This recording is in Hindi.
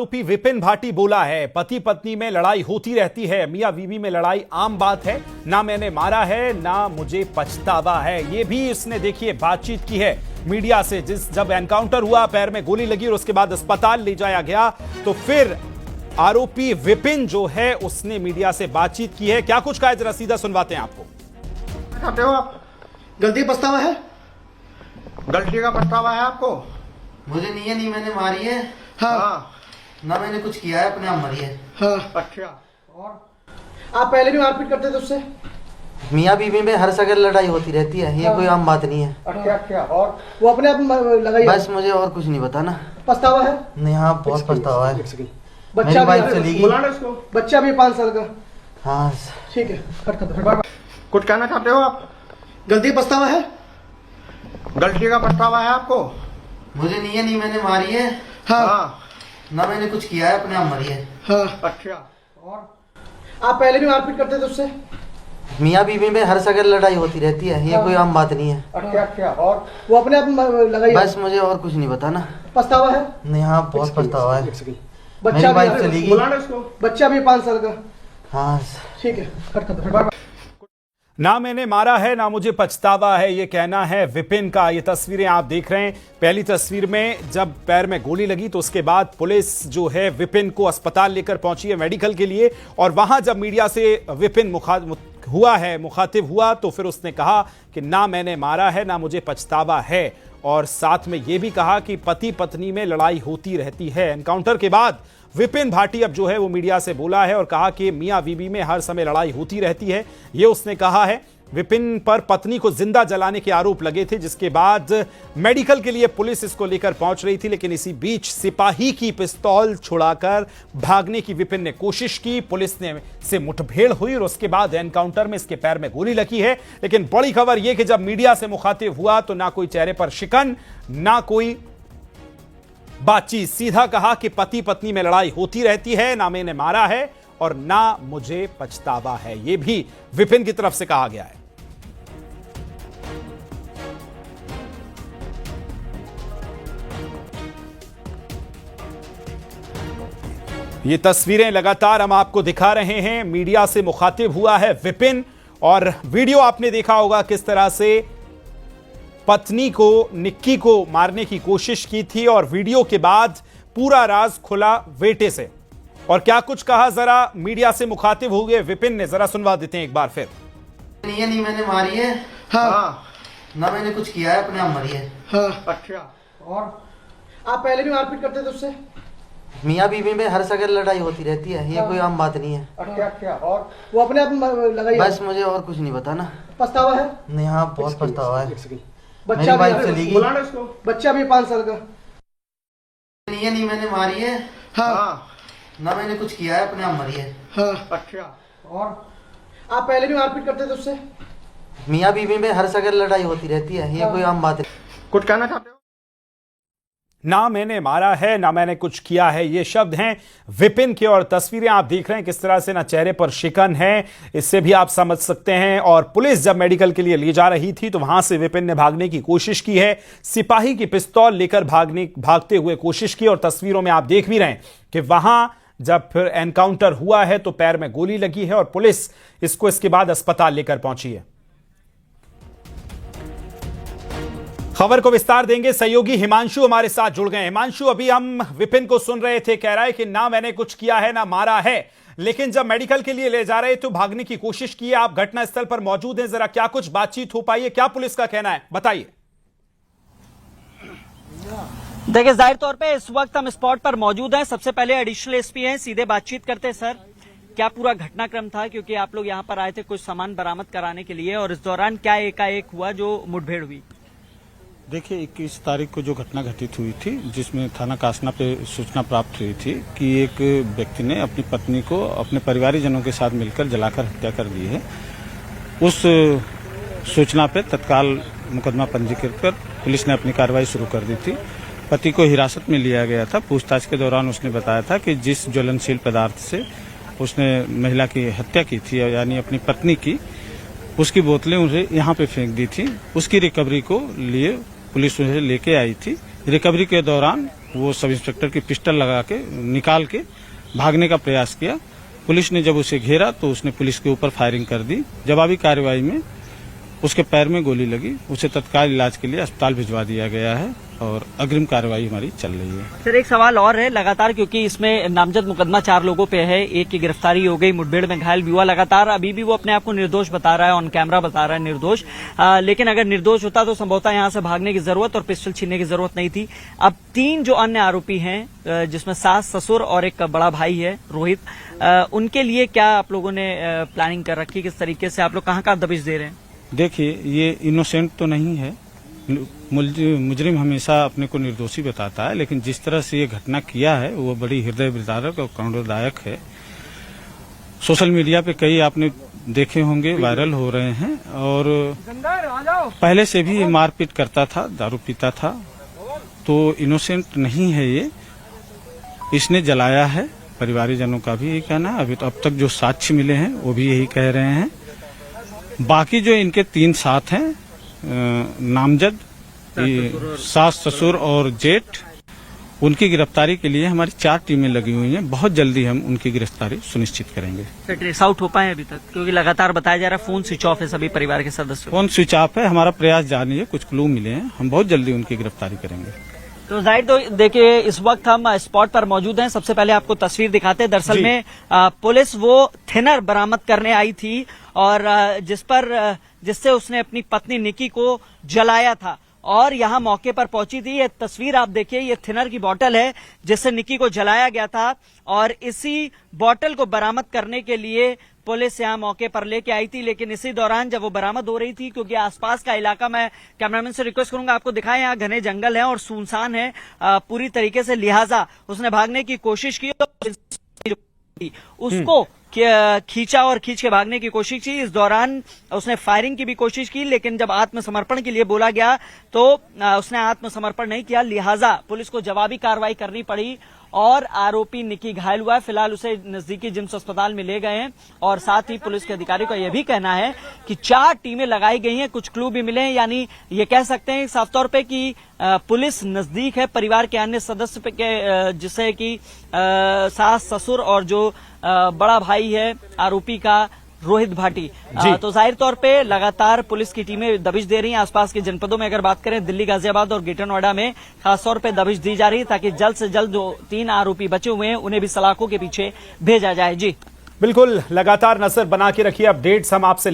आरोपी विपिन भाटी बोला है, पति पत्नी में लड़ाई होती रहती है, मियां बीवी में लड़ाई आम बात है, ना मैंने मारा है ना मुझे पछतावा है। ये भी इसने देखिए बातचीत की है मीडिया से। जब एनकाउंटर हुआ, पैर में गोली लगी और उसके बाद अस्पताल ले जाया गया, तो फिर आरोपी विपिन जो है उसने मीडिया से बातचीत की है। क्या कुछ कहा है जरा सीधा सुनवाते हैं आपको। करते हो आप? गलती पछतावा है? गलती का पछतावा है आपको? मुझे नहीं मैंने मारी है। हाँ। ना मैंने कुछ किया है, अपने आप मरी है। हाँ। अच्छा। और आप पहले भी मारपीट करते थे उससे? मियाँ बीवी में हर जगह लड़ाई होती रहती है, ये कोई आम बात नहीं है। अच्छा अच्छा। और वो अपने आप लगाई? बस मुझे और कुछ नहीं पता ना। पछतावा है? नहीं, हाँ बहुत पछतावा है। बच्चा बाइक चली गई। बच्चा भी 5 साल का। हाँ ठीक है। कुछ कहना चाहते हो आप? गलती पछतावा है? गलती का पछतावा है आपको? मुझे नहीं मैंने मारी है। हाँ। ना मैंने कुछ किया है, अपने आप मरी है। हाँ। अच्छा। और आप पहले भी मारपीट करते थे उससे? मियाँ बीवी में हर जगह लड़ाई होती रहती है, ये कोई आम बात नहीं है। अच्छा अच्छा। और वो अपने आप लगाई? बस मुझे और कुछ नहीं पता ना। पछतावा है? नहीं, हाँ बहुत पछतावा है। बच्चा बाइक चली गई। बच्चा भी 5 साल का। हाँ ठीक है। ना मैंने मारा है ना मुझे पछतावा है, ये कहना है विपिन का। ये तस्वीरें आप देख रहे हैं। पहली तस्वीर में जब पैर में गोली लगी तो उसके बाद पुलिस जो है विपिन को अस्पताल लेकर पहुंची है मेडिकल के लिए। और वहां जब मीडिया से विपिन मुखातिब हुआ तो फिर उसने कहा कि ना मैंने मारा है ना मुझे पछतावा है। और साथ में यह भी कहा कि पति पत्नी में लड़ाई होती रहती है। एनकाउंटर के बाद विपिन भाटी अब जो है वो मीडिया से बोला है और कहा कि मियां बीवी में हर समय लड़ाई होती रहती है, ये उसने कहा है। विपिन पर पत्नी को जिंदा जलाने के आरोप लगे थे, जिसके बाद मेडिकल के लिए पुलिस इसको लेकर पहुंच रही थी। लेकिन इसी बीच सिपाही की पिस्तौल छुड़ाकर भागने की विपिन ने कोशिश की। पुलिस ने से मुठभेड़ हुई और उसके बाद एनकाउंटर में इसके पैर में गोली लगी है। लेकिन बड़ी खबर यह कि जब मीडिया से मुखातिब हुआ तो ना कोई चेहरे पर शिकन, ना कोई बातचीत। सीधा कहा कि पति पत्नी में लड़ाई होती रहती है, ना मैंने मारा है और ना मुझे पछतावा है। यह भी विपिन की तरफ से कहा गया है। ये तस्वीरें लगातार हम आपको दिखा रहे हैं। मीडिया से मुखातिब हुआ है विपिन और वीडियो आपने देखा होगा किस तरह से पत्नी को, निक्की को मारने की कोशिश की थी और वीडियो के बाद पूरा राज खुला बेटे से। और क्या कुछ कहा जरा मीडिया से मुखातिब हुए विपिन ने, जरा सुनवा देते हैं एक बार फिर। नहीं मैंने मारी है। हाँ। ना मैंने कुछ किया है, अपने आप मरी है। हाँ। अच्छा। और आप पहले भी मारपीट करते थे उससे? मियाँ बीवी में हर जगह लड़ाई होती रहती है, ये कोई आम बात नहीं है। अच्छा अच्छा। और वो अपने आप लगाई? बस मुझे और कुछ नहीं पता ना। पछतावा है? नहीं, हाँ बहुत पछतावा है। बच्चा बाइक चली गई। बच्चा भी 5 साल का। नहीं मैंने मारी है। हाँ। ना मैंने कुछ किया है, अपने आप मरी है। हाँ। अच्छा। और आप पहले भी मारपीट करते थे उससे? मियाँ बीवी में हर जगह लड़ाई होती रहती है, ये कोई आम बात है। कुछ कहना चाहते हो? ना मैंने मारा है ना मैंने कुछ किया है, ये शब्द हैं विपिन के। और तस्वीरें आप देख रहे हैं किस तरह से ना चेहरे पर शिकन है, इससे भी आप समझ सकते हैं। और पुलिस जब मेडिकल के लिए ले जा रही थी तो वहां से विपिन ने भागने की कोशिश की है। सिपाही की पिस्तौल लेकर भागते हुए कोशिश की। और तस्वीरों में आप देख भी रहे हैं कि वहां जब फिर एनकाउंटर हुआ है तो पैर में गोली लगी है और पुलिस इसको इसके बाद अस्पताल लेकर पहुंची है। खबर को विस्तार देंगे, सहयोगी हिमांशु हमारे साथ जुड़ गए। हिमांशु, अभी हम विपिन को सुन रहे थे, कह रहा है कि ना मैंने कुछ किया है ना मारा है, लेकिन जब मेडिकल के लिए ले जा रहे तो भागने की कोशिश की है। आप घटनास्थल पर मौजूद हैं, जरा क्या कुछ बातचीत हो पाई है, क्या पुलिस का कहना है, बताइए। देखिए, जाहिर तौर पे इस वक्त हम स्पॉट पर मौजूद हैं। सबसे पहले एडिशनल एसपी हैं, सीधे बातचीत करते हैं। सर, क्या पूरा घटनाक्रम था, क्योंकि आप लोग यहाँ पर आए थे कुछ सामान बरामद कराने के लिए, और इस दौरान क्या एकाएक हुआ जो मुठभेड़ हुई? देखिए, 21 तारीख को जो घटना घटित हुई थी, जिसमें थाना कासना पे सूचना प्राप्त हुई थी कि एक व्यक्ति ने अपनी पत्नी को अपने परिवारजनों के साथ मिलकर जलाकर हत्या कर दी है। उस सूचना पे तत्काल मुकदमा पंजीकृत कर पुलिस ने अपनी कार्रवाई शुरू कर दी थी। पति को हिरासत में लिया गया था। पूछताछ के दौरान उसने बताया था कि जिस ज्वलनशील पदार्थ से उसने महिला की हत्या की थी, यानी अपनी पत्नी की, उसकी बोतलें उसे यहाँ पे फेंक दी थी। उसकी रिकवरी को लिए पुलिस उसे लेके आई थी रिकवरी के दौरान वो सब इंस्पेक्टर की पिस्टल लगा के निकाल के भागने का प्रयास किया। पुलिस ने जब उसे घेरा तो उसने पुलिस के ऊपर फायरिंग कर दी। जवाबी कार्रवाई में उसके पैर में गोली लगी, उसे तत्काल इलाज के लिए अस्पताल भिजवा दिया गया है और अग्रिम कार्रवाई हमारी चल रही है। सर एक सवाल और है, लगातार क्योंकि इसमें नामजद मुकदमा 4 लोगों पे है, एक की गिरफ्तारी हो गई, मुठभेड़ में घायल भी हुआ, लगातार अभी भी वो अपने आप को निर्दोष बता रहा है, ऑन कैमरा बता रहा है निर्दोष। लेकिन अगर निर्दोष होता तो संभवतः यहाँ से भागने की जरूरत और पिस्टल छीनने की जरूरत नहीं थी। अब 3 जो अन्य आरोपी हैं, जिसमें सास, ससुर और एक बड़ा भाई है रोहित, उनके लिए क्या आप लोगों ने प्लानिंग कर रखी, किस तरीके से आप लोग कहाँ दबिश दे रहे हैं? देखिए, ये इनोसेंट तो नहीं है, मुजरिम हमेशा अपने को निर्दोषी बताता है, लेकिन जिस तरह से ये घटना किया है वो बड़ी हृदय विदारक और करुणदायक है। सोशल मीडिया पे कई आपने देखे होंगे, वायरल हो रहे हैं और पहले से भी मारपीट करता था, दारू पीता था, तो इनोसेंट नहीं है ये। इसने जलाया है, परिवारजनों का भी यही कहना है। अभी तो अब तक जो साक्ष्य मिले हैं वो भी यही कह रहे हैं। बाकी जो इनके 3 साथ हैं नामजद, सास, ससुर और जेठ, उनकी गिरफ्तारी के लिए हमारी 4 टीमें लगी हुई हैं। बहुत जल्दी हम उनकी गिरफ्तारी सुनिश्चित करेंगे। सर ट्रेस आउट हो पाए अभी तक, क्योंकि लगातार बताया जा रहा है फोन स्विच ऑफ है सभी परिवार के सदस्यों। फोन स्विच ऑफ है, हमारा प्रयास जारी है, कुछ क्लू मिले हैं, हम बहुत जल्दी उनकी गिरफ्तारी करेंगे। तो जाहिर तो देखिए इस वक्त हम स्पॉट पर मौजूद हैं। सबसे पहले आपको तस्वीर दिखाते हैं। दरअसल में पुलिस वो थिनर बरामद करने आई थी और जिससे उसने अपनी पत्नी निकी को जलाया था और यहाँ मौके पर पहुंची थी। ये तस्वीर आप देखिए, ये थिनर की बोतल है जिससे निकी को जलाया गया था और इसी बोतल को बरामद करने के लिए पुलिस यहाँ मौके पर लेके आई थी। लेकिन इसी दौरान जब वो बरामद हो रही थी, क्योंकि आसपास का इलाका, मैं कैमरामैन से रिक्वेस्ट करूंगा आपको दिखाएं, यहाँ घने जंगल है और सुनसान है पूरी तरीके से, लिहाजा उसने भागने की कोशिश की, उसको खींचा और खींच के भागने की कोशिश की। इस दौरान उसने फायरिंग की भी कोशिश की, लेकिन जब आत्मसमर्पण के लिए बोला गया तो उसने आत्मसमर्पण नहीं किया, लिहाजा पुलिस को जवाबी कार्रवाई करनी पड़ी और आरोपी निकी घायल हुआ है। फिलहाल उसे नजदीकी जिम्स अस्पताल में ले गए हैं और साथ ही पुलिस के अधिकारी का यह भी कहना है कि 4 टीमें लगाई गई हैं, कुछ क्लू भी मिले हैं, यानी ये कह सकते हैं साफ तौर पे कि पुलिस नजदीक है परिवार के अन्य सदस्य पे के, जिससे कि सास, ससुर और जो बड़ा भाई है आरोपी का रोहित भाटी। तो जाहिर तौर पे लगातार पुलिस की टीमें दबिश दे रही हैं। आसपास के जनपदों में अगर बात करें, दिल्ली, गाजियाबाद और ग्रेटर नोएडा में खासतौर पे दबिश दी जा रही है ताकि जल्द से जल्द जो 3 आरोपी बचे हुए हैं उन्हें भी सलाखों के पीछे भेजा जाए। जी बिल्कुल, लगातार नजर बना के रखिए, अपडेट्स हम आपसे